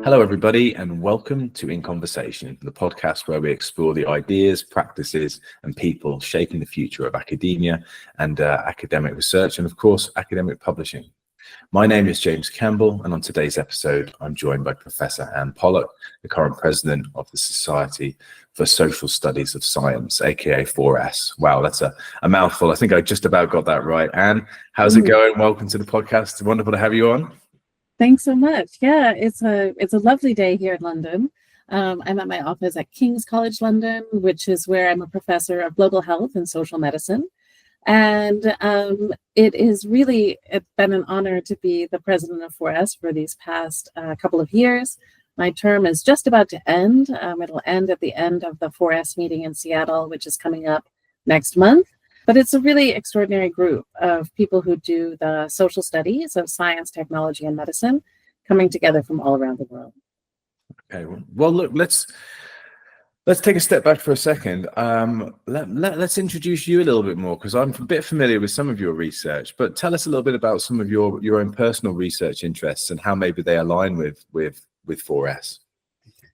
Hello, everybody, and welcome to In Conversation, the podcast where we explore the ideas, practices, and people shaping the future of academia and academic research, and of course, academic publishing. My name is James Campbell, and on today's episode, I'm joined by Professor Anne Pollock, the current president of the Society for Social Studies of Science, aka 4S. Wow, that's a mouthful. I think I just about got that right. Anne, how's it going? Welcome to the podcast. Wonderful to have you on. Thanks so much. Yeah, it's a lovely day here in London. I'm at my office at King's College London, which is where I'm a professor of global health and social medicine. And it's been an honor to be the president of 4S for these past couple of years. My term is just about to end. It'll end at the end of the 4S meeting in Seattle, which is coming up next month. But it's a really extraordinary group of people who do the social studies of science, technology, and medicine coming together from all around the world. Okay, well, look, let's take a step back for a second. Let's introduce you a little bit more, because I'm a bit familiar with some of your research, but tell us a little bit about some of your own personal research interests and how maybe they align with 4S.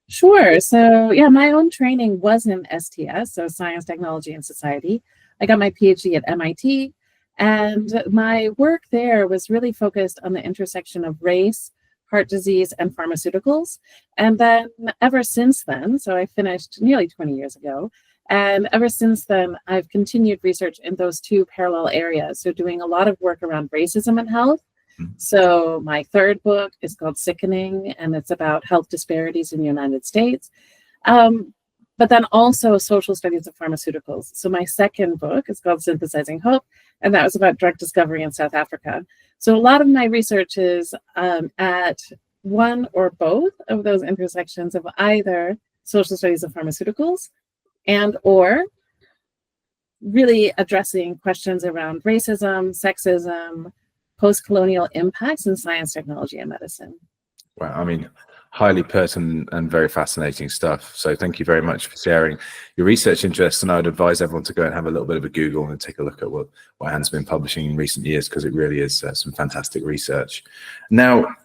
Sure. So yeah, my own training was in STS, so Science, Technology, and Society. I got my PhD at MIT, and my work there was really focused on the intersection of race, heart disease, and pharmaceuticals. And then ever since then, so I finished nearly 20 years ago, and ever since then, I've continued research in those two parallel areas. So doing a lot of work around racism and health. So my third book is called Sickening, and it's about health disparities in the United States. But then also social studies of pharmaceuticals. So my second book is called Synthesizing Hope, and that was about drug discovery in South Africa. So a lot of my research is at one or both of those intersections of either social studies of pharmaceuticals and or really addressing questions around racism, sexism, post-colonial impacts in science, technology, and medicine. Wow, I mean, highly pertinent and very fascinating stuff. So thank you very much for sharing your research interests. And I would advise everyone to go and have a little bit of a Google and take a look at what Anne's been publishing in recent years, because it really is some fantastic research. Now,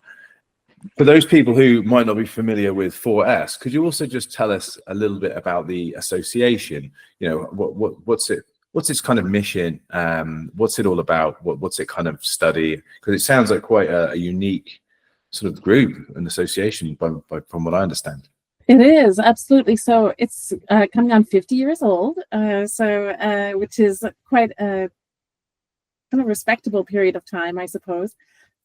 for those people who might not be familiar with 4S, could you also just tell us a little bit about the association? You know, what's its kind of mission? What's it all about? What's it kind of study? Because it sounds like quite a unique sort of group and association from what I understand. It is, absolutely. So it's coming on 50 years old, which is quite a kind of respectable period of time, I suppose,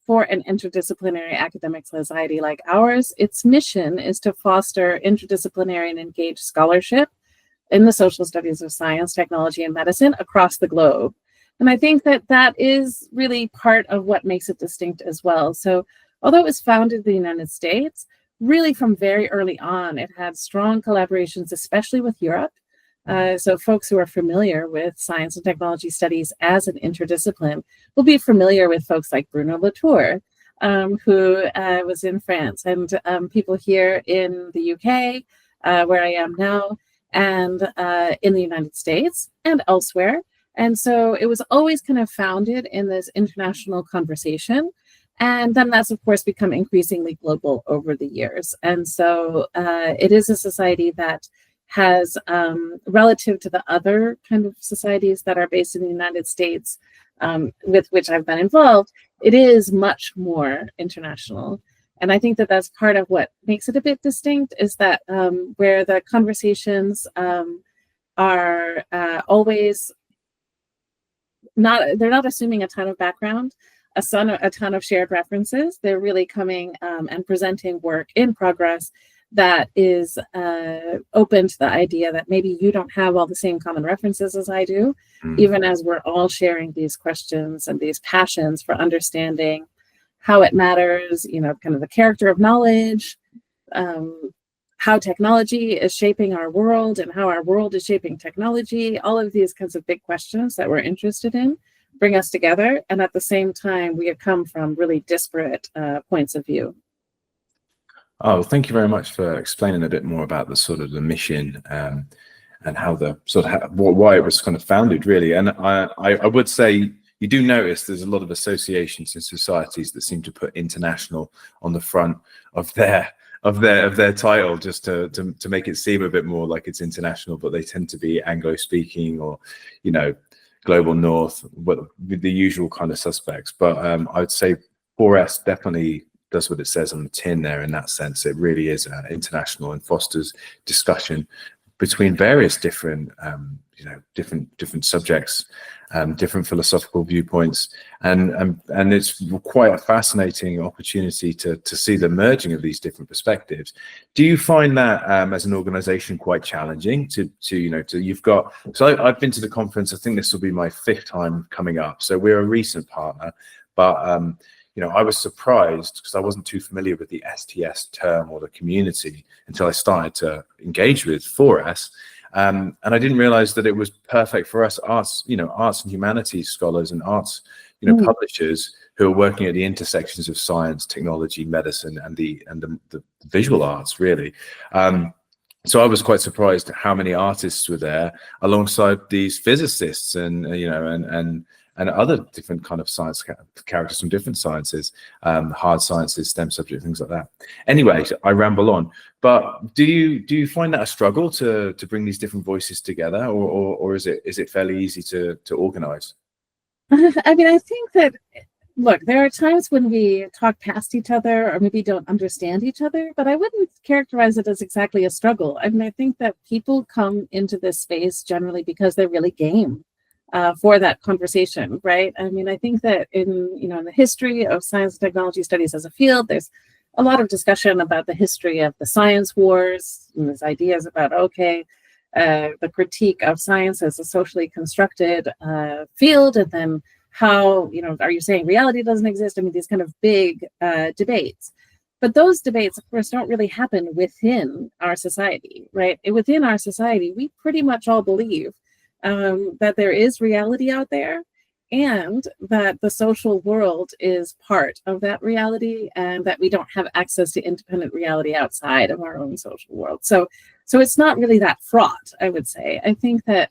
for an interdisciplinary academic society like ours. Its mission is to foster interdisciplinary and engaged scholarship in the social studies of science, technology, and medicine across the globe. And I think that is really part of what makes it distinct as well. So although it was founded in the United States, really from very early on, it had strong collaborations, especially with Europe. So folks who are familiar with science and technology studies as an interdiscipline will be familiar with folks like Bruno Latour, who was in France, and people here in the UK, where I am now, and in the United States and elsewhere. And so it was always kind of founded in this international conversation. And then that's, of course, become increasingly global over the years. And so it is a society that has, relative to the other kind of societies that are based in the United States, with which I've been involved, it is much more international. And I think that that's part of what makes it a bit distinct, is that where the conversations are always they're not assuming a ton of background, a ton of shared references. They're really coming and presenting work in progress that is open to the idea that maybe you don't have all the same common references as I do, even as we're all sharing these questions and these passions for understanding how it matters, you know, kind of the character of knowledge, how technology is shaping our world and how our world is shaping technology. All of these kinds of big questions that we're interested in bring us together, and at the same time, we have come from really disparate points of view. Oh, thank you very much for explaining a bit more about the sort of the mission and how the sort of why it was kind of founded, really. And I would say you do notice there's a lot of associations and societies that seem to put international on the front of their their title, just to make it seem a bit more like it's international, but they tend to be Anglo-speaking or, you know, global north, with the usual kind of suspects. But I would say 4S definitely does what it says on the tin there. In that sense, it really is international and fosters discussion between various different you know, different subjects, different philosophical viewpoints, and it's quite a fascinating opportunity to see the merging of these different perspectives. Do you find that as an organization quite challenging to you know, you've got, so I've been to the conference, I think this will be my 5th time coming up, so we're a recent partner, but you know, I was surprised because I wasn't too familiar with the STS term or the community until I started to engage with 4S. And I didn't realize that it was perfect for us arts, you know, arts and humanities scholars and arts, you know, publishers who are working at the intersections of science, technology, medicine, and the visual arts, really. So I was quite surprised at how many artists were there alongside these physicists and, you know, and other different kind of science characters from different sciences, hard sciences, STEM subjects, things like that. Anyway, I ramble on. But do you find that a struggle to bring these different voices together, or is it fairly easy to organize? I mean, I think that, look, there are times when we talk past each other or maybe don't understand each other, but I wouldn't characterize it as exactly a struggle. I mean, I think that people come into this space generally because they're really game for that conversation, right? I mean, I think that in the history of science and technology studies as a field, there's a lot of discussion about the history of the science wars, and there's ideas about, the critique of science as a socially constructed field, and then how, are you saying reality doesn't exist? I mean, these kind of big debates. But those debates, of course, don't really happen within our society, right? Within our society, we pretty much all believe that there is reality out there, and that the social world is part of that reality, and that we don't have access to independent reality outside of our own social world. So it's not really that fraught, I would say. I think that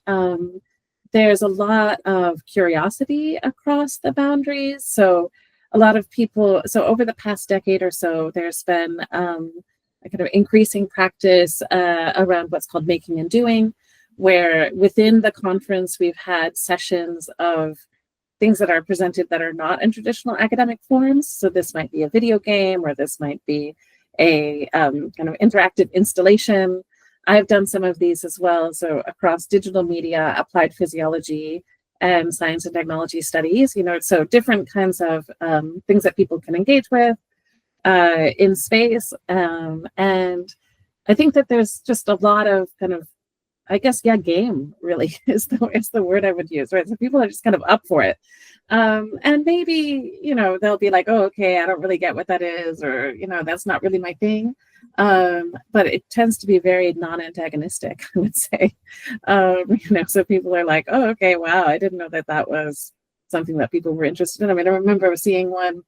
there's a lot of curiosity across the boundaries. So a lot of people, so over the past decade or so, there's been a kind of increasing practice around what's called making and doing, where within the conference, we've had sessions of things that are presented that are not in traditional academic forms. So this might be a video game, or this might be a kind of interactive installation. I've done some of these as well. So across digital media, applied physiology, and science and technology studies, so different kinds of things that people can engage with in space. And I think that there's just a lot of kind of, I guess, game really is the word I would use, right? So people are just kind of up for it. And maybe, they'll be like, oh, okay, I don't really get what that is, or, that's not really my thing. But it tends to be very non-antagonistic, I would say. So people are like, oh, okay, wow, I didn't know that was something that people were interested in. I mean, I remember seeing one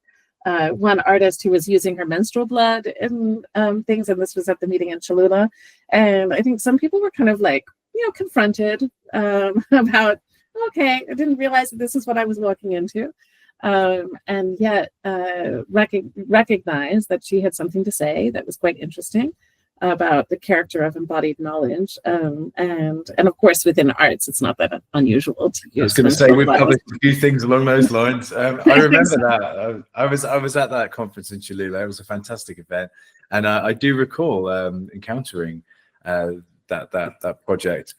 artist who was using her menstrual blood in things, and this was at the meeting in Cholula. And I think some people were kind of like, confronted about, okay, I didn't realize that this is what I was walking into. And yet recognize that she had something to say that was quite interesting about the character of embodied knowledge. And of course, within arts, it's not that unusual to use. I was going to say, we've published a few things along those lines. I remember that. I was at that conference in Cholula. It was a fantastic event. And I do recall encountering that project.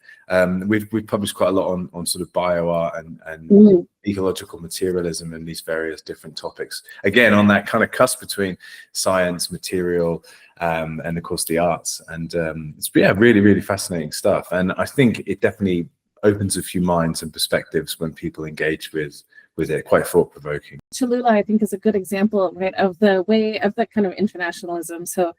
We've published quite a lot on sort of bioart and ecological materialism and these various different topics. Again, on that kind of cusp between science, material, and of course the arts. And it's really, really fascinating stuff. And I think it definitely opens a few minds and perspectives when people engage with it. Quite thought-provoking. Cholula, I think, is a good example, right, of the way of the kind of internationalism. So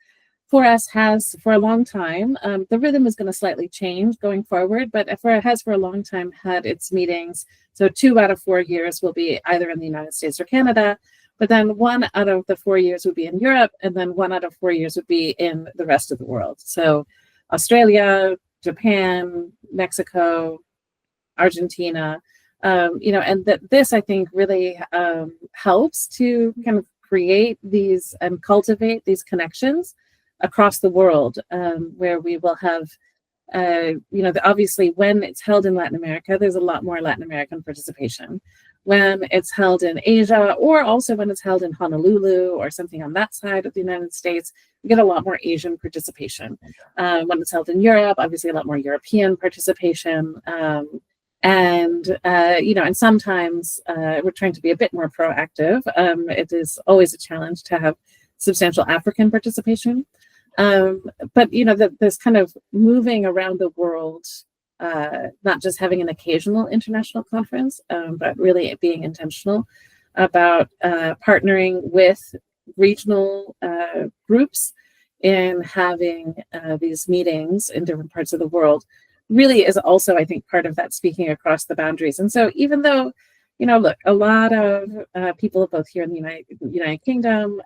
4S has for a long time, the rhythm is going to slightly change going forward, but it has for a long time had its meetings. So 2 out of 4 years will be either in the United States or Canada, but then 1 out of the 4 years would be in Europe, and then 1 out of 4 years would be in the rest of the world. So Australia, Japan, Mexico, Argentina, and this, I think, really helps to kind of create these and cultivate these connections across the world, where we will have, obviously when it's held in Latin America, there's a lot more Latin American participation. When it's held in Asia, or also when it's held in Honolulu or something on that side of the United States, we get a lot more Asian participation. When it's held in Europe, obviously a lot more European participation. And sometimes we're trying to be a bit more proactive. It is always a challenge to have substantial African participation. But this kind of moving around the world, not just having an occasional international conference, but really being intentional about partnering with regional groups in having these meetings in different parts of the world really is also, I think, part of that speaking across the boundaries. And so even though, look, a lot of people both here in the United Kingdom,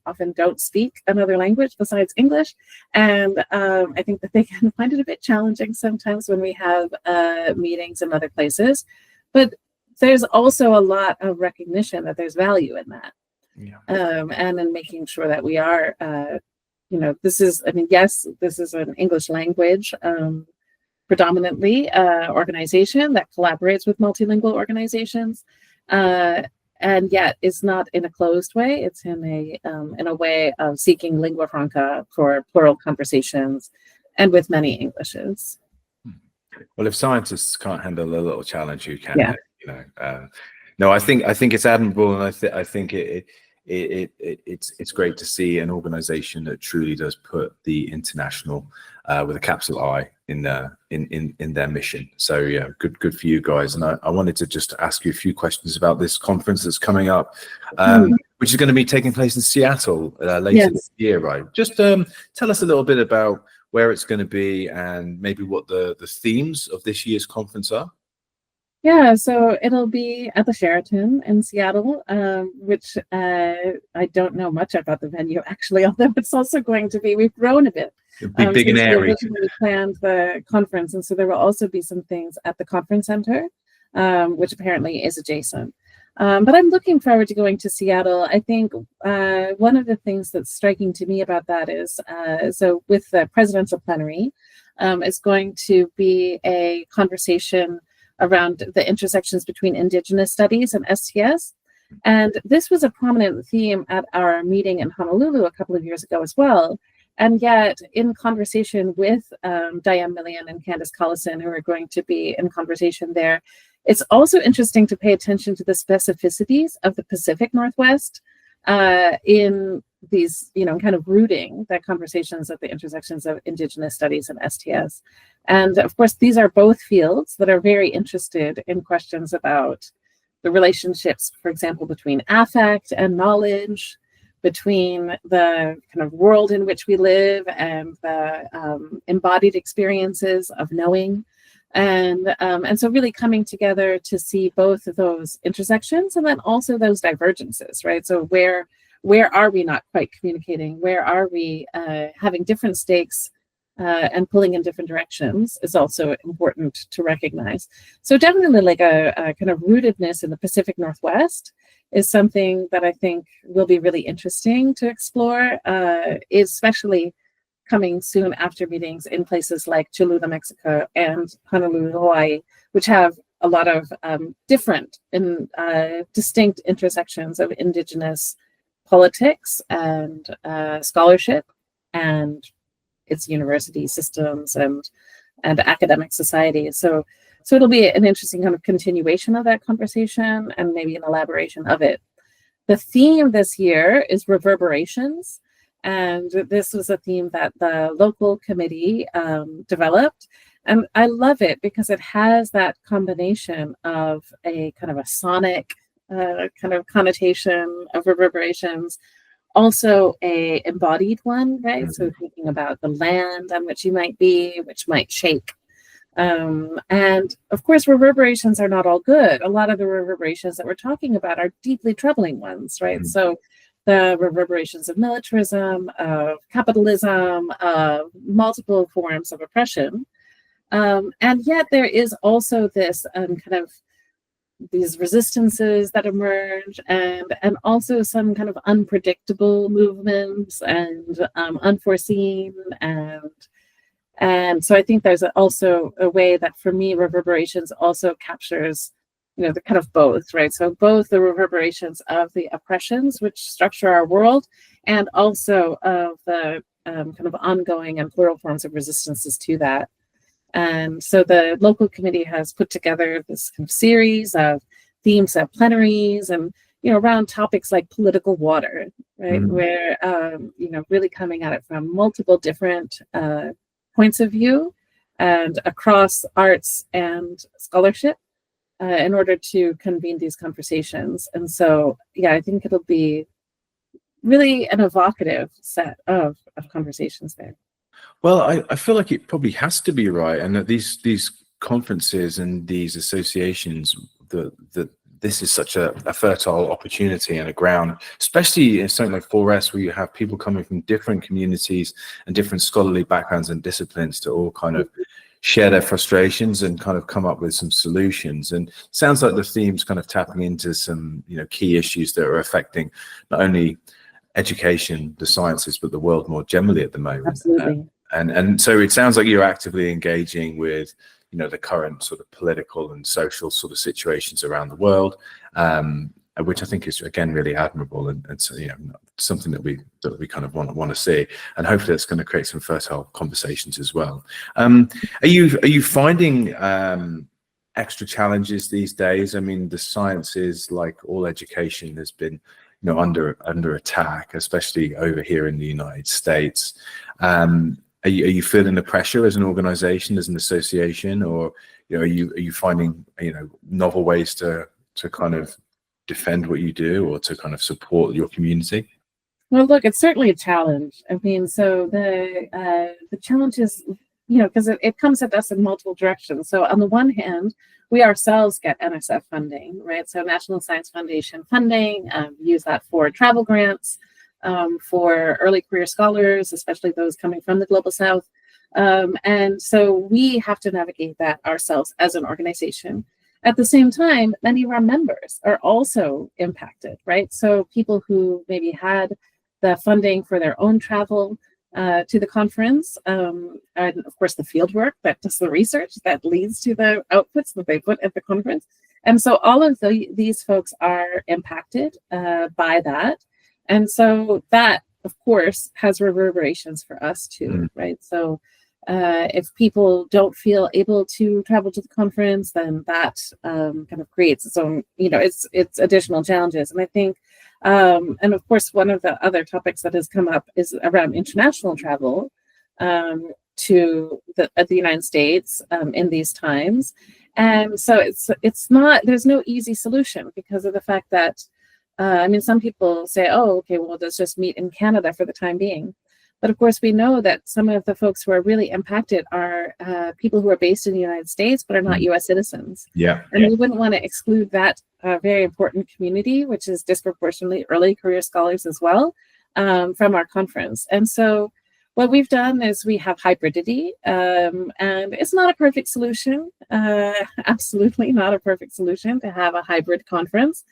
often don't speak another language besides English. And I think that they can find it a bit challenging sometimes when we have meetings in other places. But there's also a lot of recognition that there's value in that. And in making sure that we are, this is an English language predominantly organization that collaborates with multilingual organizations, and yet it's not in a closed way. It's in a way of seeking lingua franca for plural conversations, and with many Englishes. Well, if scientists can't handle a little challenge, you can. No, I think it's admirable, and I think it's great to see an organization that truly does put the international with a capital I in their mission. So yeah, good for you guys. And I wanted to just ask you a few questions about this conference that's coming up, which is going to be taking place in Seattle later this year, right? Just tell us a little bit about where it's going to be and maybe what the themes of this year's conference are. Yeah, so it'll be at the Sheraton in Seattle, which I don't know much about the venue actually, although it's also going to be, we've grown a bit. Big and airy. We planned the conference, and so there will also be some things at the conference center, which apparently is adjacent. But I'm looking forward to going to Seattle. I think one of the things that's striking to me about that is, so with the presidential plenary, it's going to be a conversation around the intersections between Indigenous studies and STS. And this was a prominent theme at our meeting in Honolulu a couple of years ago as well. And yet, in conversation with Diane Millian and Candace Collison, who are going to be in conversation there, it's also interesting to pay attention to the specificities of the Pacific Northwest in these, kind of rooting the conversations at the intersections of Indigenous studies and STS. And of course, these are both fields that are very interested in questions about the relationships, for example, between affect and knowledge, between the kind of world in which we live and the embodied experiences of knowing. And so really coming together to see both of those intersections and then also those divergences, right? So where are we not quite communicating? Where are we having different stakes and pulling in different directions is also important to recognize. So definitely like a kind of rootedness in the Pacific Northwest is something that I think will be really interesting to explore, especially coming soon after meetings in places like Cholula, Mexico, and Honolulu, Hawaii, which have a lot of different and distinct intersections of Indigenous politics and scholarship and its university systems and academic society. So it'll be an interesting kind of continuation of that conversation and maybe an elaboration of it. The theme this year is reverberations. And this was a theme that the local committee developed. And I love it because it has that combination of a kind of a sonic kind of connotation of reverberations, also a embodied one, right? Mm-hmm. So thinking about the land on which you might be, which might shake. And of course, reverberations are not all good. A lot of the reverberations that we're talking about are deeply troubling ones, right? Mm-hmm. So the reverberations of militarism, of capitalism, of multiple forms of oppression. And yet there is also this kind of these resistances that emerge, and also some kind of unpredictable movements and unforeseen, and so I think there's also a way that, for me, reverberations also captures, the kind of both, right? So both the reverberations of the oppressions which structure our world, and also of the kind of ongoing and plural forms of resistances to that. And so the local committee has put together this kind of series of themes of plenaries and, around topics like political water, right? Where, really coming at it from multiple different points of view and across arts and scholarship in order to convene these conversations. And so, I think it'll be really an evocative set of conversations there. Well, I feel like it probably has to be, right, and that these conferences and these associations, that this is such a fertile opportunity and a ground, especially in something like 4S, where you have people coming from different communities and different scholarly backgrounds and disciplines to all kind of share their frustrations and kind of come up with some solutions. And it sounds like the theme's kind of tapping into some, key issues that are affecting not only education, the sciences, but the world more generally at the moment. Absolutely. And so it sounds like you're actively engaging with, the current sort of political and social sort of situations around the world, which I think is, again, really admirable, and so, something that we kind of want to see, and hopefully it's going to create some fertile conversations as well. Are you finding extra challenges these days? I mean, the sciences, like all education, has been under attack, especially over here in the United States. Are you feeling the pressure as an organization, as an association, or are you finding novel ways to kind of defend what you do, or to kind of support your community? Well, look, it's certainly a challenge. I mean, so the challenge is, because it comes at us in multiple directions. So on the one hand, we ourselves get NSF funding, right? So National Science Foundation funding, use that for travel grants, for early career scholars, especially those coming from the Global South. And so we have to navigate that ourselves as an organization. At the same time, many of our members are also impacted, right? So people who maybe had the funding for their own travel to the conference, and of course the field work that does the research that leads to the outputs that they put at the conference. And so all of these folks are impacted by that. And so that, of course, has reverberations for us too, right? So if people don't feel able to travel to the conference, then that kind of creates its own, it's additional challenges. And I think, and of course, one of the other topics that has come up is around international travel to the United States in these times. And so it's not, there's no easy solution because of the fact that, some people say, oh, okay, well, let's just meet in Canada for the time being. But of course, we know that some of the folks who are really impacted are people who are based in the United States, but are not US citizens. Yeah. And we wouldn't want to exclude that very important community, which is disproportionately early career scholars as well, from our conference. And so what we've done is we have hybridity, and it's not a perfect solution, absolutely not a perfect solution to have a hybrid conference,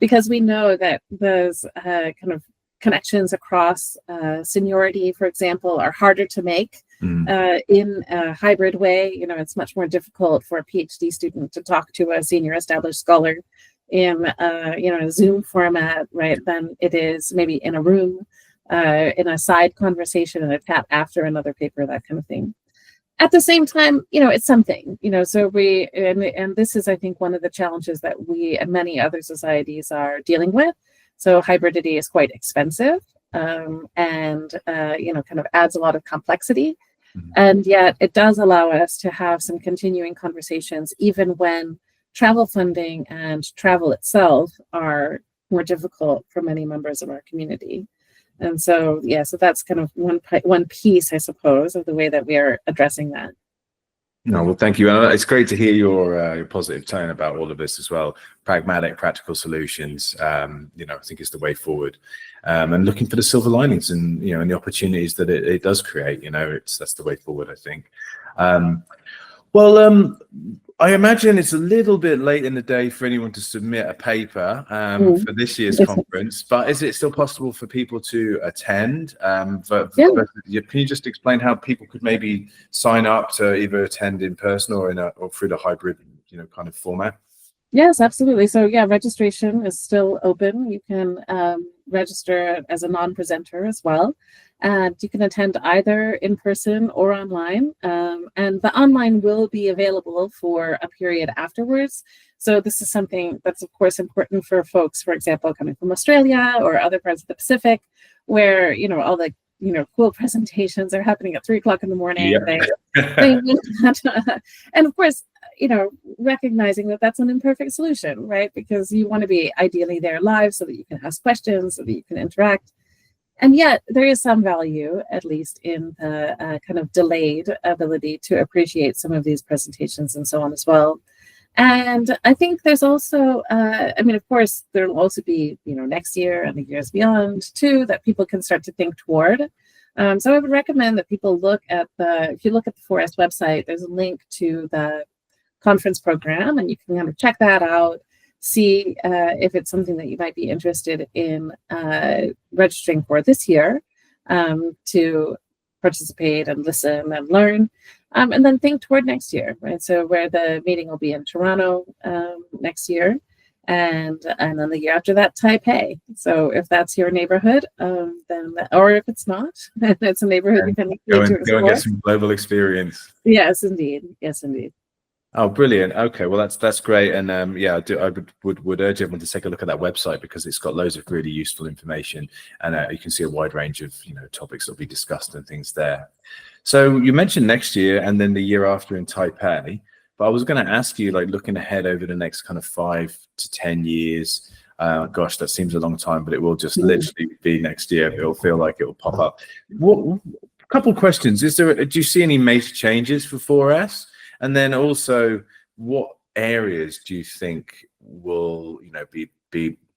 because we know that those kind of connections across seniority, for example, are harder to make in a hybrid way. It's much more difficult for a PhD student to talk to a senior established scholar in a Zoom format, right, than it is maybe in a room, in a side conversation, in a chat after another paper, that kind of thing. At the same time, it's something, so we, and this is, I think, one of the challenges that we and many other societies are dealing with. So hybridity is quite expensive, and kind of adds a lot of complexity. And yet it does allow us to have some continuing conversations, even when travel funding and travel itself are more difficult for many members of our community. And so, so that's kind of one piece, I suppose, of the way that we are addressing that. No, well, thank you. It's great to hear your positive tone about all of this as well. Pragmatic, practical solutions, I think is the way forward. And looking for the silver linings and, and the opportunities that it does create, that's the way forward, I think. I imagine it's a little bit late in the day for anyone to submit a paper for this year's conference, but is it still possible for people to attend? Can you just explain how people could maybe sign up to either attend in person or or through the hybrid, kind of format? Yes, absolutely. So yeah, registration is still open. You can register as a non-presenter as well. And you can attend either in person or online. And the online will be available for a period afterwards. So this is something that's, of course, important for folks, for example, coming from Australia or other parts of the Pacific, where, all the, cool presentations are happening at 3:00 in the morning. Yeah. And of course, recognizing that that's an imperfect solution, right? Because you want to be ideally there live so that you can ask questions, so that you can interact. And yet there is some value, at least in the kind of delayed ability to appreciate some of these presentations and so on as well. And I think there's also, of course, there will also be, next year and the years beyond too, that people can start to think toward. So I would recommend that people if you look at the 4S website, there's a link to the conference program, and you can kind of check that out, see if it's something that you might be interested in registering for this year to participate and listen and learn, and then think toward next year, right? So where the meeting will be in Toronto next year, and then the year after that, Taipei. So if that's your neighborhood, then, or if it's not, it's a neighborhood you can go and get some global experience. Yes, indeed. Yes, indeed. Oh, brilliant. Okay, well that's great, and I would urge everyone to take a look at that website, because it's got loads of really useful information, and you can see a wide range of topics that will be discussed and things there. So you mentioned next year and then the year after in Taipei, but I was going to ask you, like, looking ahead over the next kind of 5 to 10 years. Gosh, that seems a long time, but it will just literally be next year. It'll feel like it will pop up. Couple questions. Do you see any major changes for 4S? And then also, what areas do you think will,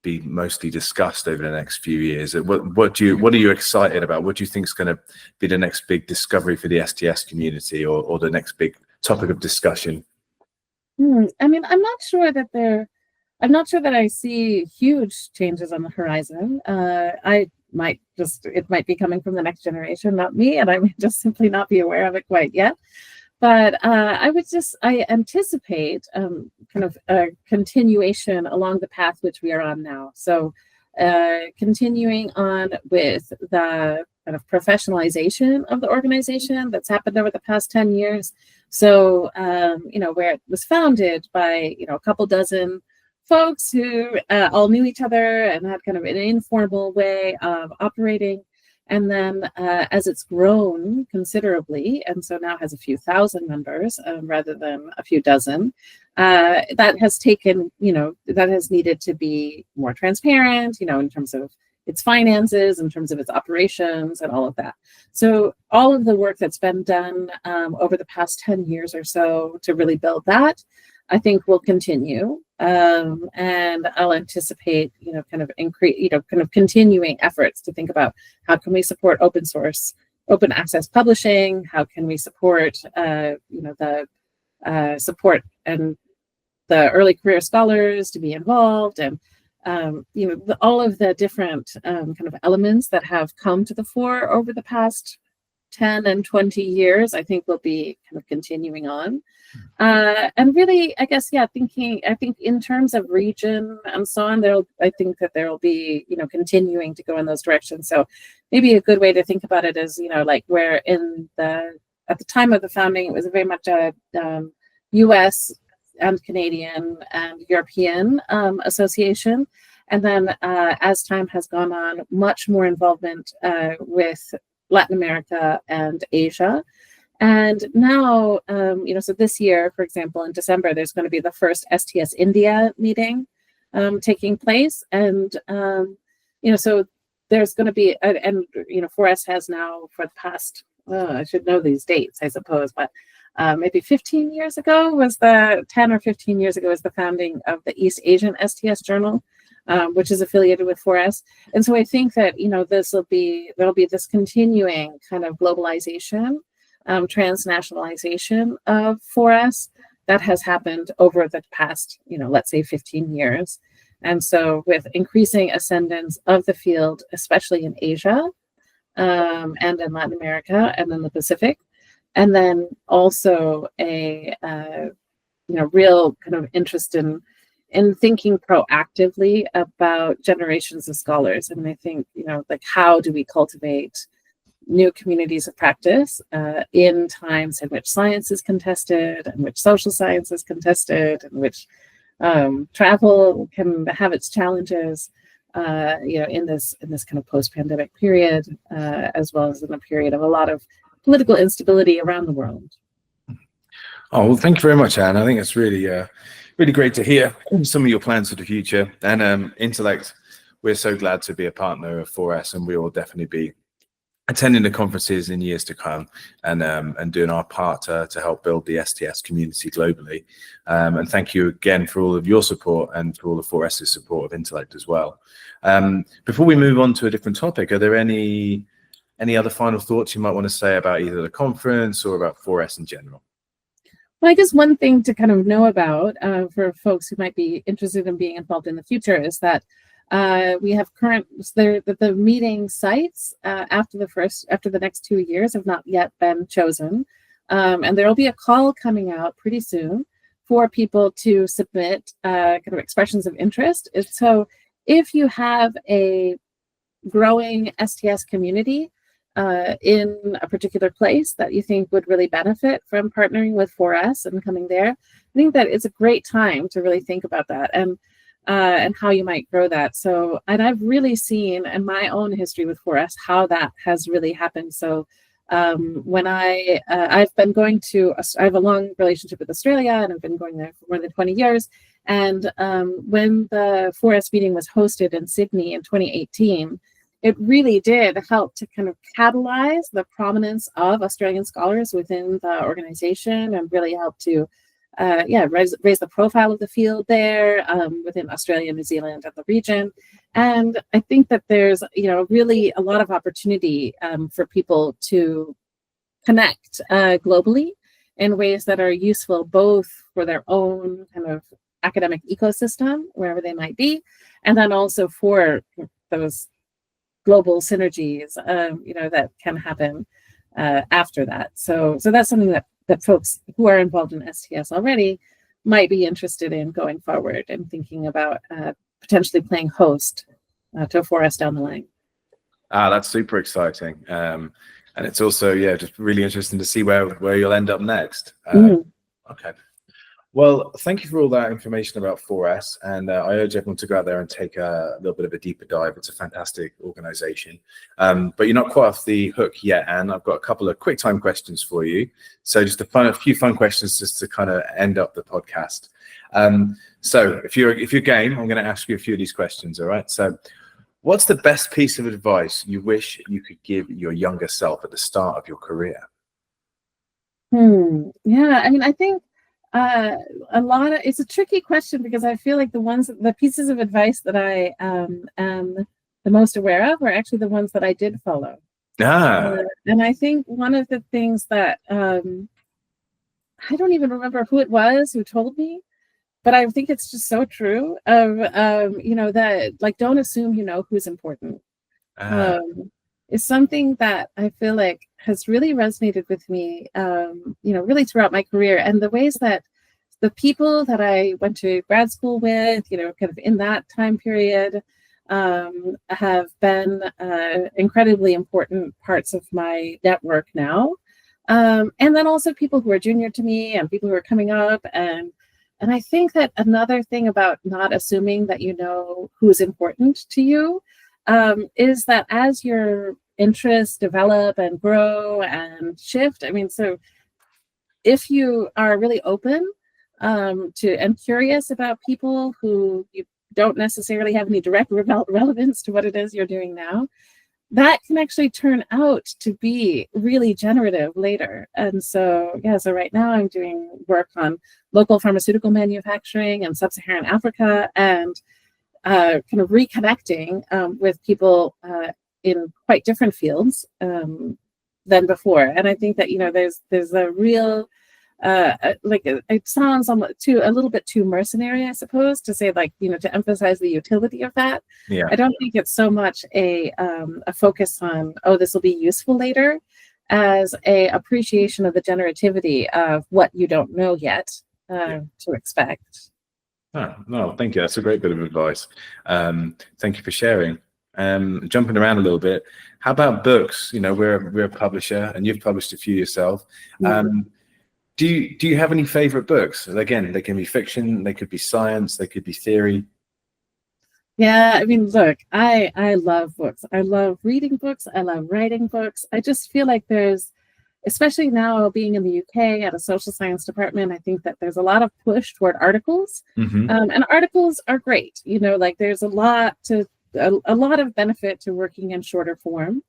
be mostly discussed over the next few years? What are you excited about? What do you think is going to be the next big discovery for the STS community, or the next big topic of discussion? I'm not sure that I see huge changes on the horizon. It might be coming from the next generation, not me, and I may just simply not be aware of it quite yet. But I anticipate kind of a continuation along the path which we are on now. So continuing on with the kind of professionalization of the organization that's happened over the past 10 years. So, where it was founded by, a couple dozen folks who all knew each other and had kind of an informal way of operating. And then as it's grown considerably, and so now has a few thousand members rather than a few dozen, that has needed to be more transparent, in terms of its finances, in terms of its operations and all of that. So all of the work that's been done over the past 10 years or so to really build that, I think will continue. And I'll anticipate, kind of continuing efforts to think about how can we support open source, open access publishing? How can we support, the support and the early career scholars to be involved, and all of the different kind of elements that have come to the fore over the past 10 and 20 years, I think will be kind of continuing on. And really, I think in terms of region and so on, I think that there will be, continuing to go in those directions. So maybe a good way to think about it is, like where at the time of the founding, it was very much a US and Canadian and European association. And then as time has gone on, much more involvement with Latin America and Asia. And now, so this year, for example, in December, there's going to be the first STS India meeting taking place. And, so there's going to be, 4S has now for the past, I should know these dates, I suppose, but maybe 15 years ago was the 10 or 15 years ago was the founding of the East Asian STS Journal, which is affiliated with 4S. And so I think that, there'll be this continuing kind of globalization, transnationalization of 4S that has happened over the past, let's say 15 years. And so with increasing ascendance of the field, especially in Asia and in Latin America and in the Pacific, and then also a real kind of interest in thinking proactively about generations of scholars. And I think, like, how do we cultivate new communities of practice in times in which science is contested, in which social science is contested, in which travel can have its challenges, in this kind of post-pandemic period, as well as in a period of a lot of political instability around the world. Oh, well, thank you very much, Anne. I think it's really, really great to hear some of your plans for the future. And Intellect, we're so glad to be a partner of 4S, and we will definitely be attending the conferences in years to come, and doing our part to help build the STS community globally. And thank you again for all of your support and for all of 4S's support of Intellect as well. Before we move on to a different topic, are there any other final thoughts you might want to say about either the conference or about 4S in general? Well, I guess one thing to kind of know about for folks who might be interested in being involved in the future is that we have the meeting sites after the next 2 years have not yet been chosen, and there will be a call coming out pretty soon for people to submit kind of expressions of interest. So if you have a growing STS community in a particular place that you think would really benefit from partnering with 4S and coming there, I think that it's a great time to really think about that and how you might grow that. So, and I've really seen in my own history with 4S how that has really happened. So when I've been going to, I have a long relationship with Australia, and I've been going there for more than 20 years. And when the 4S meeting was hosted in Sydney in 2018, it really did help to kind of catalyze the prominence of Australian scholars within the organization, and really help to raise the profile of the field there within Australia, New Zealand, and the region. And I think that there's really a lot of opportunity for people to connect globally in ways that are useful both for their own kind of academic ecosystem, wherever they might be, and then also for those global synergies, that can happen after that. So that's something that folks who are involved in STS already might be interested in going forward and thinking about potentially playing host to 4S down the line. That's super exciting. And it's also, just really interesting to see where you'll end up next. Okay. Well, thank you for all that information about 4S, and I urge everyone to go out there and take a little bit of a deeper dive. It's a fantastic organization. But you're not quite off the hook yet, Anne. I've got a couple of quick time questions for you. So just a few fun questions just to kind of end up the podcast. So if you're game, I'm going to ask you a few of these questions, all right? So what's the best piece of advice you wish you could give your younger self at the start of your career? Yeah, I mean, I think it's a tricky question, because I feel like the pieces of advice that I am the most aware of are actually the ones that I did follow. And I think one of the things that I don't even remember who it was who told me, but I think it's just so true of that, like, don't assume you know who's important. Is something that I feel like has really resonated with me, really throughout my career, and the ways that the people that I went to grad school with, kind of in that time period, have been incredibly important parts of my network now. And then also people who are junior to me and people who are coming up. And I think that another thing about not assuming that you know who's important to you is that as your interests develop and grow and shift, I mean, so if you are really open to and curious about people who you don't necessarily have any direct relevance to what it is you're doing now, that can actually turn out to be really generative later. And so, so right now I'm doing work on local pharmaceutical manufacturing in sub-Saharan Africa, and kind of reconnecting with people in quite different fields than before. And I think that, there's a real like it sounds a little bit too mercenary, I suppose, to say like, to emphasize the utility of that. Yeah. I don't think it's so much a focus on, oh, this will be useful later, as a appreciation of the generativity of what you don't know yet to expect. Oh, no, thank you. That's a great bit of advice. Thank you for sharing. Jumping around a little bit, how about books? We're a publisher, and you've published a few yourself. Do you have any favorite books? Again, they can be fiction, they could be science, they could be theory. Yeah, I mean, look, I love books. I love reading books. I love writing books. I just feel like especially now being in the UK at a social science department, I think that there's a lot of push toward articles. And articles are great. Like there's a lot of benefit to working in shorter form.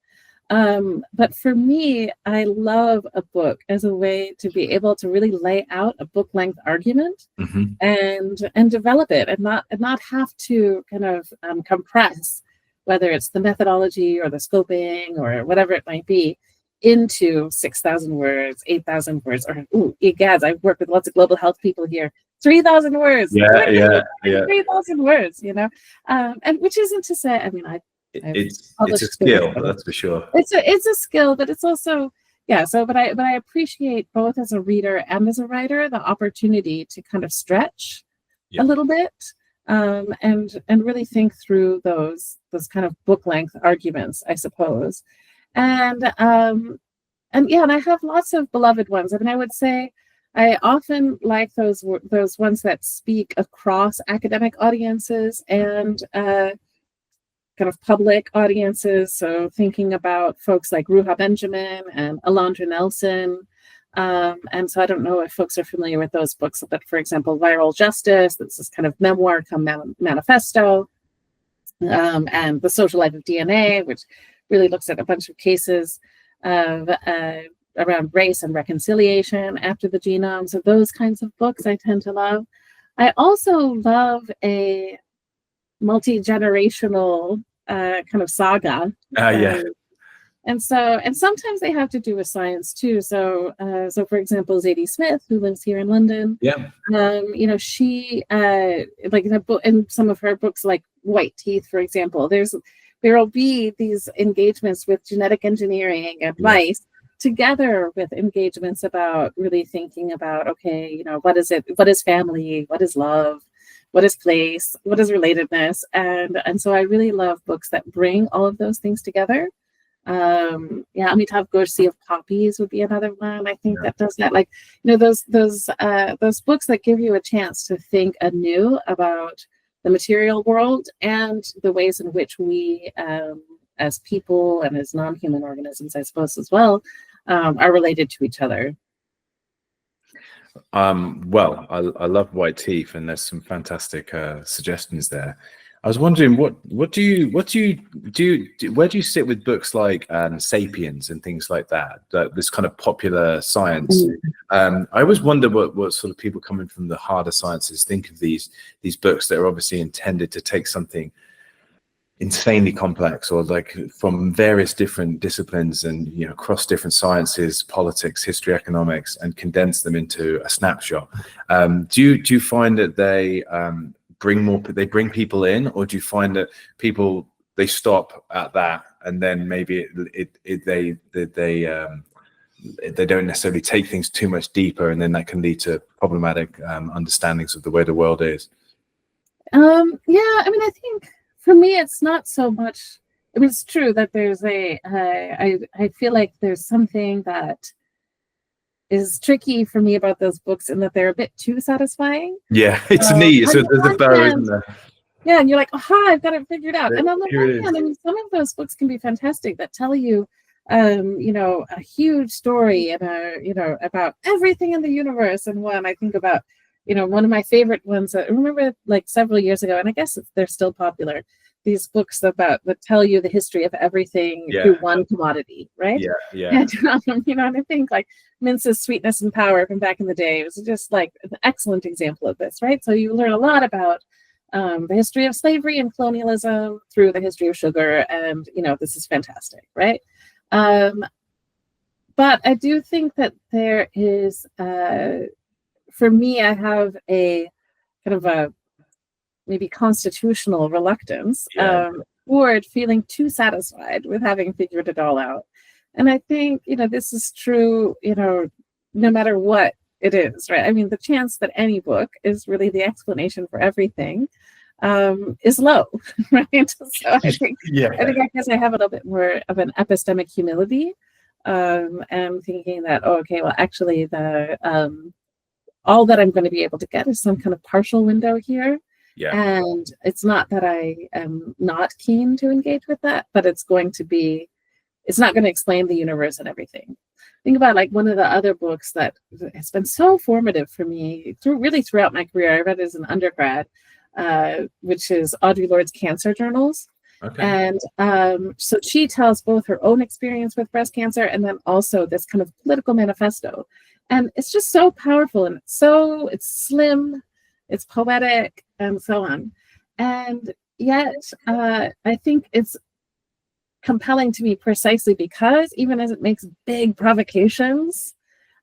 But for me, I love a book as a way to be able to really lay out a book length argument and develop it, and not have to kind of compress, whether it's the methodology or the scoping or whatever it might be, into 6,000 words, 8,000 words, or egads, I've worked with lots of global health people here. 3,000 words. Yeah. 3,000 words, and which isn't to say, I mean, it's a skill, that's for sure. It's a skill, but it's also, but I appreciate both as a reader and as a writer the opportunity to kind of stretch a little bit, and really think through those kind of book length arguments, I suppose. And I have lots of beloved ones. I mean, I would say I often like those ones that speak across academic audiences and kind of public audiences. So thinking about folks like Ruha Benjamin and Alondra Nelson. And so I don't know if folks are familiar with those books, but for example, Viral Justice, that's this kind of memoir come manifesto, and The Social Life of DNA, which really looks at a bunch of cases of around race and reconciliation after the genome. So those kinds of books I tend to love. I also love a multi-generational kind of saga. And sometimes they have to do with science too. So for example, Zadie Smith, who lives here in London, she like in some of her books, like White Teeth, for example, there will be these engagements with genetic engineering and mice, together with engagements about really thinking about, okay, what is it? What is family? What is love? What is place? What is relatedness? And so I really love books that bring all of those things together. Amitav Ghosh of Poppies would be another one, I think, that does that. Like, those books that give you a chance to think anew about the material world and the ways in which we, as people and as non-human organisms, I suppose as well, are related to each other. Well, I love White Teeth, and there's some fantastic suggestions there. I was wondering, where do you sit with books like *Sapiens* and things like that? This kind of popular science. I always wonder what sort of people coming from the harder sciences think of these books that are obviously intended to take something insanely complex, or like from various different disciplines and across different sciences, politics, history, economics, and condense them into a snapshot. Do you find that they bring people in, or do you find that they stop at that and then maybe they don't necessarily take things too much deeper, and then that can lead to problematic understandings of the way the world is? I mean, I think for me, it's not so much. I mean, it's true that there's I feel like there's something that is tricky for me about those books, in that they're a bit too satisfying. Yeah, it's neat. So there's a bow, isn't there? Yeah, and you're like, aha, I've got it figured out. And on the one hand, I mean, some of those books can be fantastic that tell you, a huge story and about everything in the universe. And one I think about, one of my favorite ones, I remember like several years ago, and I guess they're still popular, these books that tell you the history of everything through one commodity, right? And, and I think like Mince's Sweetness and Power from back in the day was just like an excellent example of this, right? So you learn a lot about the history of slavery and colonialism through the history of sugar, and this is fantastic, right? But I do think that there is, for me, I have a kind of a maybe constitutional reluctance Yeah. toward feeling too satisfied with having figured it all out. And I think, this is true, no matter what it is, right? I mean, the chance that any book is really the explanation for everything is low, right? So Yeah. I guess I have a little bit more of an epistemic humility, and thinking that, oh, okay, well, actually, the all that I'm going to be able to get is some kind of partial window here. Yeah. And it's not that I am not keen to engage with that, but it's not going to explain the universe and everything. Think about like one of the other books that has been so formative for me throughout my career. I read it as an undergrad, which is Audre Lorde's Cancer Journals. Okay. And so she tells both her own experience with breast cancer and then also this kind of political manifesto. And it's just so powerful, and it's slim, it's poetic, and so on. And yet, I think it's compelling to me precisely because even as it makes big provocations,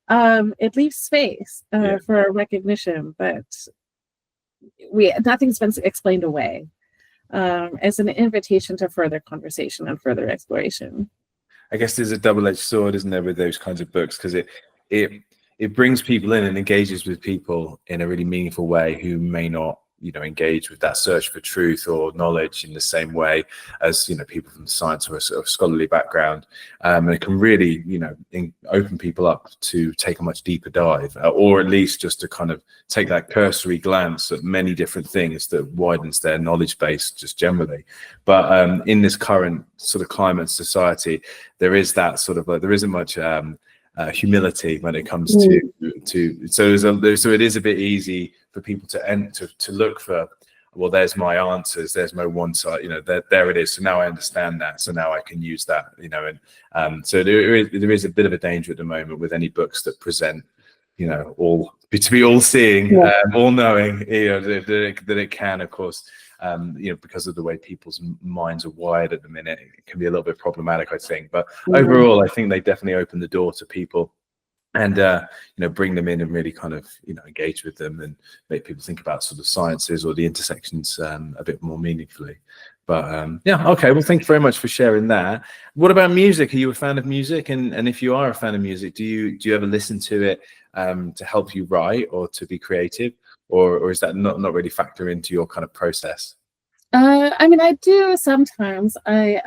it leaves space for a recognition that nothing's been explained away, as an invitation to further conversation and further exploration. I guess there's a double-edged sword, isn't there, with those kinds of books, because it brings people in and engages with people in a really meaningful way who may not, engage with that search for truth or knowledge in the same way as, people from science or a sort of scholarly background. And it can really, open people up to take a much deeper dive, or at least just to kind of take that cursory glance at many different things that widens their knowledge base just generally. But in this current sort of climate society, there is that sort of there isn't much humility when it comes to so it is a bit easy for people to look for, well, there's my answers, there's my one side, there it is, so now I understand that, so now I can use that, and so there is a bit of a danger at the moment with any books that present all to be all seeing, all knowing, that it can, of course, because of the way people's minds are wired at the minute, it can be a little bit problematic, I think. But overall, I think they definitely open the door to people and, bring them in and really kind of, engage with them and make people think about sort of sciences or the intersections a bit more meaningfully. But yeah, okay. Well, thank you very much for sharing that. What about music? Are you a fan of music? And if you are a fan of music, do you ever listen to it to help you write or to be creative? Or is that not really factor into your kind of process? I mean, I do sometimes. I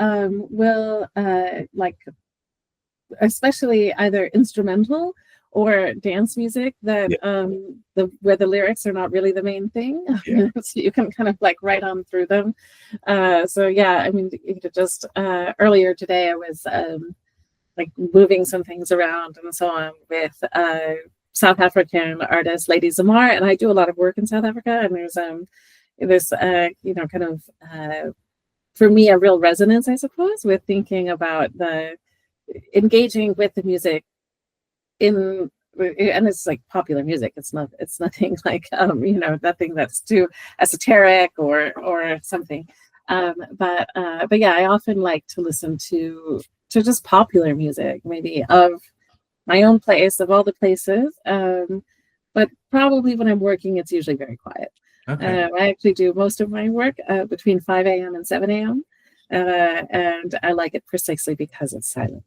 will like, especially either instrumental or dance music that where the lyrics are not really the main thing. So you can kind of like write on through them. So yeah, I mean, just earlier today I was like moving some things around and so on with South African artist Lady Zamar, and I do a lot of work in South Africa, and there's kind of for me a real resonance, I suppose, with thinking about the engaging with the music and it's like popular music. It's nothing like nothing that's too esoteric or something. But yeah, I often like to listen to just popular music, maybe of my own place, of all the places. But probably when I'm working, it's usually very quiet. Okay. I actually do most of my work between 5 a.m. and 7 a.m. And I like it precisely because it's silent.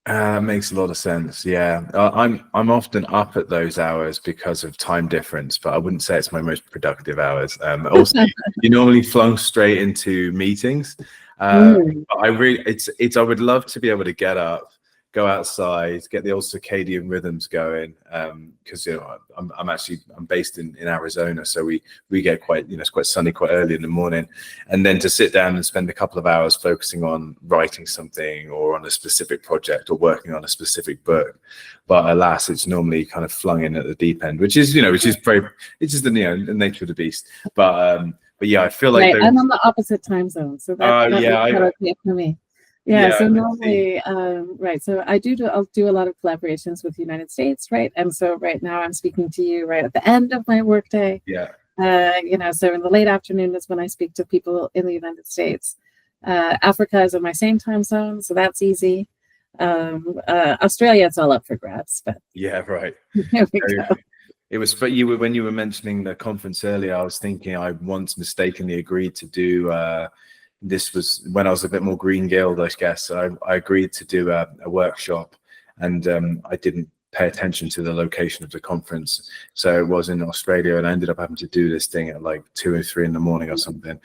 Makes a lot of sense. Yeah, I'm often up at those hours because of time difference, but I wouldn't say it's my most productive hours. Also, you normally flow straight into meetings. But I would love to be able to get up, go outside, get the old circadian rhythms going, because I'm based in Arizona, so we get quite it's quite sunny quite early in the morning, and then to sit down and spend a couple of hours focusing on writing something or on a specific project or working on a specific book. But alas, it's normally kind of flung in at the deep end, which is very, it's just the nature of the beast. But yeah, I feel like I'm on the opposite time zone, so that's okay for me. Yeah, so normally, right. So I'll do a lot of collaborations with the United States, right? And so right now I'm speaking to you right at the end of my workday. Yeah. So in the late afternoon is when I speak to people in the United States. Africa is in my same time zone, so that's easy. Australia, it's all up for grabs, but Yeah, right. there we go. It was, but when you were mentioning the conference earlier, I was thinking I once mistakenly agreed to do, this was when I was a bit more green gilled, I guess. I agreed to do a workshop, and I didn't pay attention to the location of the conference. So it was in Australia, and I ended up having to do this thing at like 2 or 3 in the morning or something.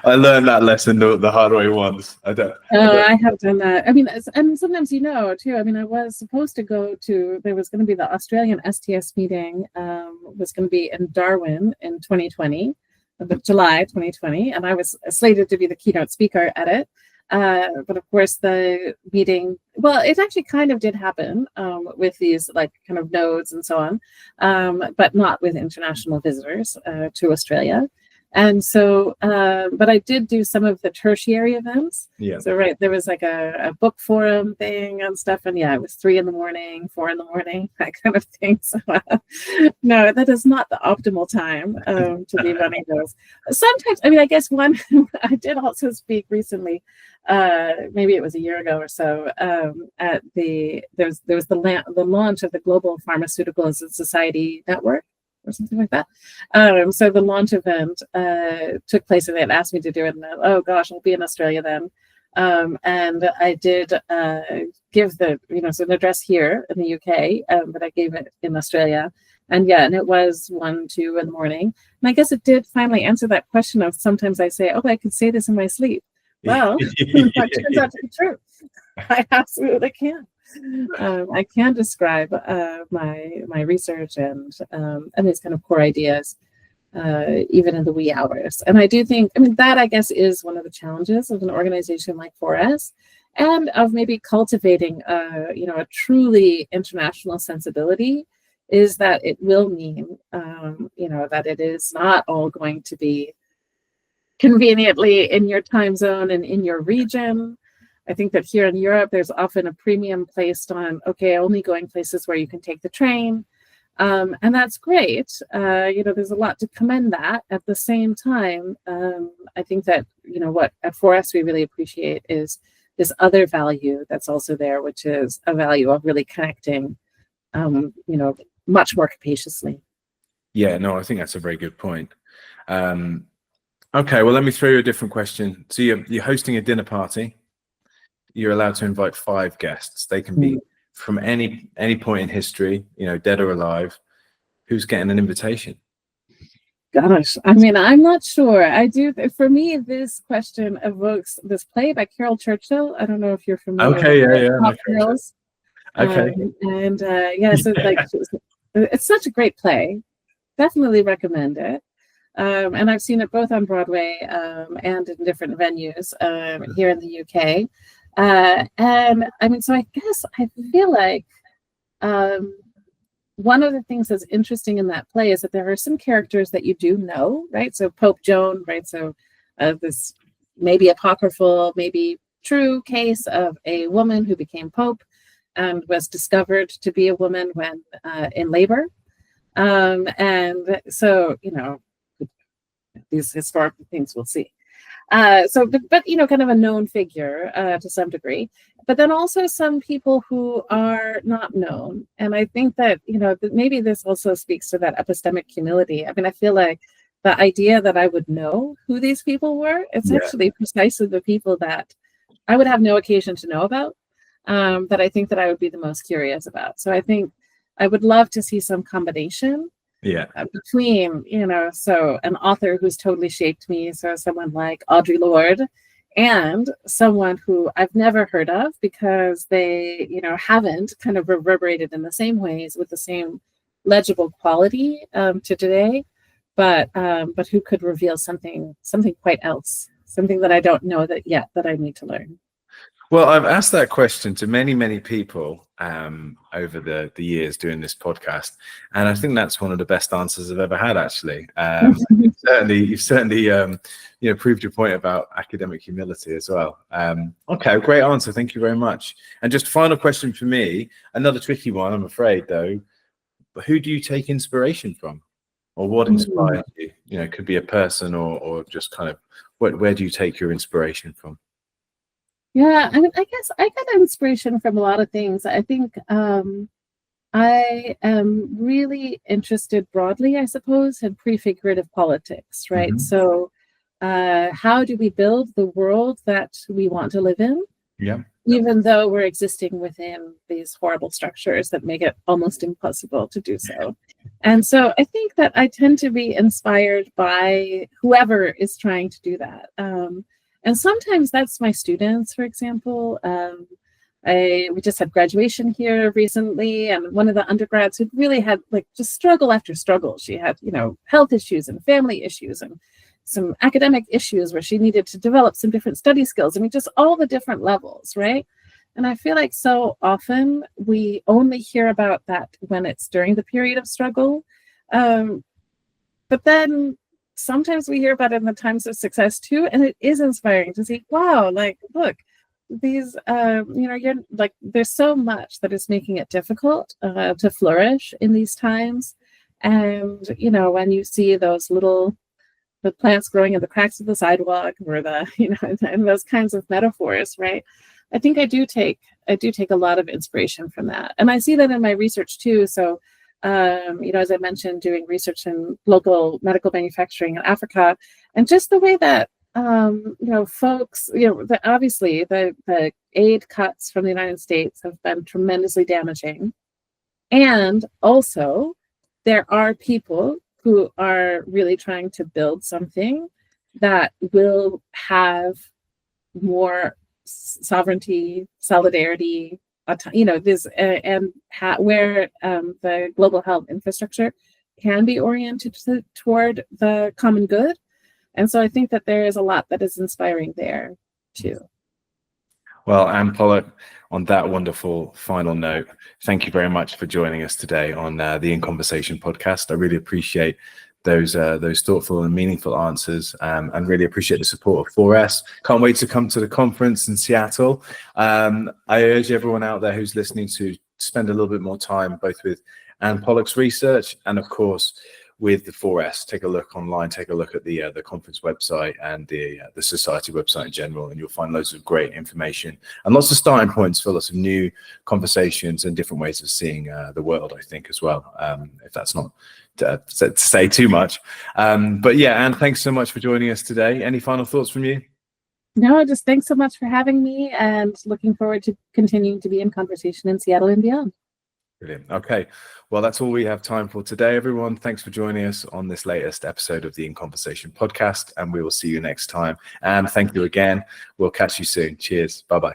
I learned that lesson the hard way once. I have done that. I mean, and sometimes too. I mean, I was supposed to go to. There was going to be the Australian STS meeting. Was going to be in Darwin in 2020, July 2020, and I was slated to be the keynote speaker at it. But of course, the meeting, well, it actually kind of did happen with these like kind of nodes and so on, but not with international visitors to Australia. And so, but I did do some of the tertiary events. Yeah. So, right, there was like a book forum thing and stuff. And yeah, it was 3 in the morning, 4 in the morning, that kind of thing. So, no, that is not the optimal time to be running those. Sometimes, I mean, I guess I did also speak recently, maybe it was a year ago or so, at there was the launch of the Global Pharmaceuticals and Society Network, or something like that. So the launch event took place, and they had asked me to do it. And oh gosh, I'll be in Australia then. And I did give an address here in the UK, but I gave it in Australia. And yeah, and it was 1, 2 in the morning. And I guess it did finally answer that question of sometimes I say, oh, I could say this in my sleep. Well, that turns out to be true. I absolutely can. I can describe my research and these kind of core ideas even in the wee hours. And I do think, I mean, that I guess is one of the challenges of an organization like 4S, and of maybe cultivating a truly international sensibility, is that it will mean that it is not all going to be conveniently in your time zone and in your region. I think that here in Europe, there's often a premium placed on, okay, only going places where you can take the train. And that's great. There's a lot to commend that. At the same time, I think that, what at 4S we really appreciate is this other value that's also there, which is a value of really connecting, much more capaciously. Yeah, no, I think that's a very good point. Okay, well, let me throw you a different question. So you're hosting a dinner party. You're allowed to invite 5 guests. They can be from any point in history, dead or alive. Who's getting an invitation? Gosh, I mean, I'm not sure. For me, this question evokes this play by Carol Churchill. I don't know if you're familiar. Okay, yeah. Girls. Okay. So like, it's such a great play. Definitely recommend it. And I've seen it both on Broadway and in different venues here in the UK. And I mean, so I guess I feel like one of the things that's interesting in that play is that there are some characters that you do know, right? So Pope Joan, right? So this maybe apocryphal, maybe true case of a woman who became Pope and was discovered to be a woman when in labor. And so, these historical things we'll see. But kind of a known figure to some degree, but then also some people who are not known. And I think that, that maybe this also speaks to that epistemic humility. I mean, I feel like the idea that I would know who these people were, it's actually precisely the people that I would have no occasion to know about, that I think that I would be the most curious about. So I think I would love to see some combination between, so an author who's totally shaped me, so someone like Audre Lorde, and someone who I've never heard of because they, haven't kind of reverberated in the same ways with the same legible quality to today, but who could reveal something quite else, something that I don't know that I need to learn. Well, I've asked that question to many, many people over the years doing this podcast, and I think that's one of the best answers I've ever had. Actually, you've certainly proved your point about academic humility as well. Okay, great answer. Thank you very much. And just final question for me, another tricky one, I'm afraid, though. But who do you take inspiration from, or what inspires you? It could be a person, or just kind of where do you take your inspiration from? Yeah, I mean, I guess I get inspiration from a lot of things. I think I am really interested broadly, I suppose, in prefigurative politics, right? Hmm. So, how do we build the world that we want to live in, Yeah. even though we're existing within these horrible structures that make it almost impossible to do so? And so I think that I tend to be inspired by whoever is trying to do that. And sometimes that's my students, for example. We just had graduation here recently, and one of the undergrads who really had like just struggle after struggle. She had, health issues and family issues and some academic issues where she needed to develop some different study skills. I mean, just all the different levels, right? And I feel like so often we only hear about that when it's during the period of struggle. But then sometimes we hear about it in the times of success too. And it is inspiring to see, wow, like, look, these, you're like, there's so much that is making it difficult to flourish in these times. And, when you see those the plants growing in the cracks of the sidewalk or and those kinds of metaphors, right? I think I do take a lot of inspiration from that. And I see that in my research too. So, as I mentioned, doing research in local medical manufacturing in Africa, and just the way that, folks, obviously the aid cuts from the United States have been tremendously damaging. And also, there are people who are really trying to build something that will have more sovereignty, solidarity, this where the global health infrastructure can be oriented toward the common good. And so I think that there is a lot that is inspiring there too. Well, Anne Pollock, on that wonderful final note, thank you very much for joining us today on the In Conversation podcast. I really appreciate those thoughtful and meaningful answers, and really appreciate the support of 4S. Can't wait to come to the conference in Seattle. I urge everyone out there who's listening to spend a little bit more time both with Anne Pollock's research and, of course, with the 4S. Take a look online, take a look at the conference website and the society website in general, and you'll find loads of great information and lots of starting points for lots of new conversations and different ways of seeing the world, I think, as well, if that's not to say too much. But yeah, Anne, thanks so much for joining us today. Any final thoughts from you? No, just thanks so much for having me, and looking forward to continuing to be in conversation in Seattle and beyond. Brilliant. Okay, well, that's all we have time for today, everyone. Thanks for joining us on this latest episode of the In Conversation podcast, and we will see you next time. And thank you again. We'll catch you soon. Cheers. Bye-bye.